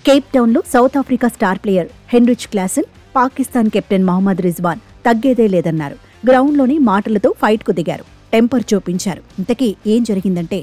Cape Town లో South Africa star player Heinrich Klaasen, Pakistan captain Mohammad Rizwan తగ్గేదే లేదన్నారు. గ్రౌండ్లోని మాటలతో ఫైట్ కు దిగారు, టెంపర్ చూపించారు. ఇంతకీ ఏం జరిగిందంటే,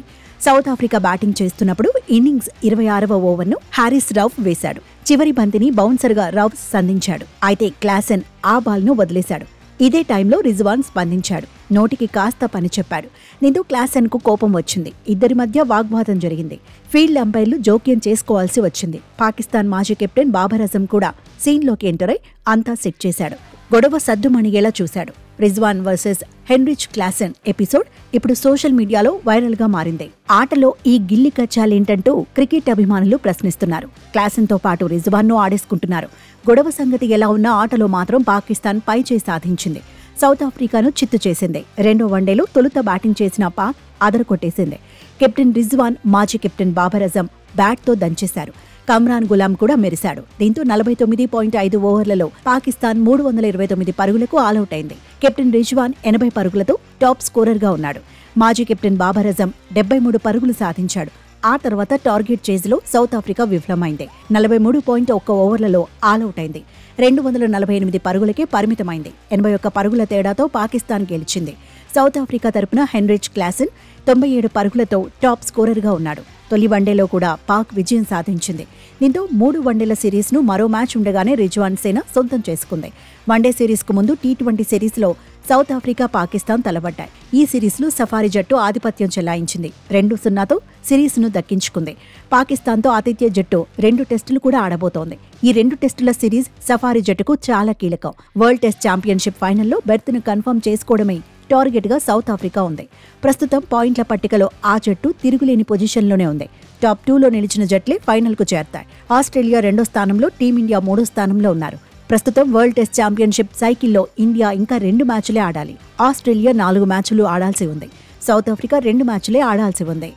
సౌత్ ఆఫ్రికా బ్యాటింగ్ చేస్తున్నప్పుడు ఇన్నింగ్స్ 26వ ఓవర్ను హారిస్ రౌఫ్ వేశాడు. చివరి బంతిని బౌన్సర్గా రౌఫ్ సంధించాడు. అయితే క్లాసెన్ ఆ బాల్ను వదిలేశాడు. ఇదే టైంలో రిజ్వాన్ స్పందించాడు. నోటికి కాస్త పని చెప్పాడు. దీంతో క్లాసెన్కు కోపం వచ్చింది. ఇద్దరి మధ్య వాగ్వాదం జరిగింది. ఫీల్డ్ అంపైర్లు జోక్యం చేసుకోవాల్సి వచ్చింది. పాకిస్తాన్ మాజీ కెప్టెన్ బాబర్ అజం కూడా సీన్లోకి ఎంటర్ అయి అంతా సెట్ చేశాడు. గొడవ సద్దుమణిగేలా చూశాడు. Rizwan versus Heinrich Klaasen episode ఇప్పుడు సోషల్ మీడియాలో వైరల్ గా మారింది. ఆటలో ఈ గిల్లి కచ్చాలేంటంటూ క్రికెట్ అభిమానులు ప్రశ్నిస్తున్నారు. క్లాసెన్తో పాటు రిజ్వాన్ను ఆడేసుకుంటున్నారు. గొడవ సంగతి ఎలా ఉన్నా ఆటలో మాత్రం పాకిస్తాన్ పైచేయి సాధించింది. సౌత్ ఆఫ్రికాను చిత్తు చేసింది. రెండో వన్డేలో తొలుత బ్యాటింగ్ చేసిన పాక్ అదరకొట్టేసింది. కెప్టెన్ రిజ్వాన్, మాజీ కెప్టెన్ బాబర్ అజం బ్యాట్తో దంచేశారు. కమ్రాన్ గులాం కూడా మెరిశాడు. దీంతో 49.5 ఓవర్లలో పాకిస్తాన్ 329 పరుగులకు ఆలౌట్ అయింది. కెప్టెన్ రిజ్వాన్ 80 పరుగులతో టాప్ స్కోరర్గా ఉన్నాడు. మాజీ కెప్టెన్ బాబర్ అజం 73 పరుగులు సాధించాడు. ఆ తర్వాత టార్గెట్ చేజ్లో సౌత్ ఆఫ్రికా విఫలమైంది. 43.1 ఓవర్లలో ఆలౌట్ అయింది. 248 పరుగులకే పరిమితమైంది. 81 పరుగుల తేడాతో పాకిస్తాన్ గెలిచింది. సౌత్ ఆఫ్రికా తరపున హెన్రిచ్ క్లాసెన్ 97 పరుగులతో టాప్ స్కోరర్గా ఉన్నాడు. తొలి వన్డేలో కూడా పాక్ విజయం సాధించింది. దీంతో 3 వన్డేల సిరీస్ను మరో మ్యాచ్ ఉండగానే రిజ్వాన్ సేన సొంతం చేసుకుంది. వన్డే సిరీస్కు ముందు T20 సిరీస్లో సౌత్ ఆఫ్రికా, పాకిస్తాన్ తలబడ్డాయి. ఈ సిరీస్లో సఫారీ జట్టు ఆధిపత్యం చెలాయించింది. 2-0తో సిరీస్ను దక్కించుకుంది. పాకిస్తాన్తో ఆతిథ్య జట్టు 2 టెస్టులు కూడా ఆడబోతోంది. ఈ 2 టెస్టుల సిరీస్ సఫారీ జట్టుకు చాలా కీలకం. వరల్డ్ టెస్ట్ ఛాంపియన్షిప్ ఫైనల్లో బెర్త్ను కన్ఫర్మ్ చేసుకోవడమే టార్గెట్గా సౌత్ ఆఫ్రికా ఉంది. ప్రస్తుతం పాయింట్ల పట్టికలో ఆ జట్టు తిరుగులేని పొజిషన్లోనే ఉంది. టాప్ 2లో నిలిచిన జట్లే ఫైనల్కు చేరతాయి. ఆస్ట్రేలియా 2వ స్థానంలో, టీమిండియా 3వ స్థానంలో ఉన్నారు. ప్రస్తుతం వరల్డ్ టెస్ట్ ఛాంపియన్షిప్ సైకిల్లో ఇండియా ఇంకా 2 మ్యాచ్లే ఆడాలి. ఆస్ట్రేలియా 4 మ్యాచ్లు ఆడాల్సి ఉంది. సౌత్ ఆఫ్రికా 2 మ్యాచ్లే ఆడాల్సి ఉంది.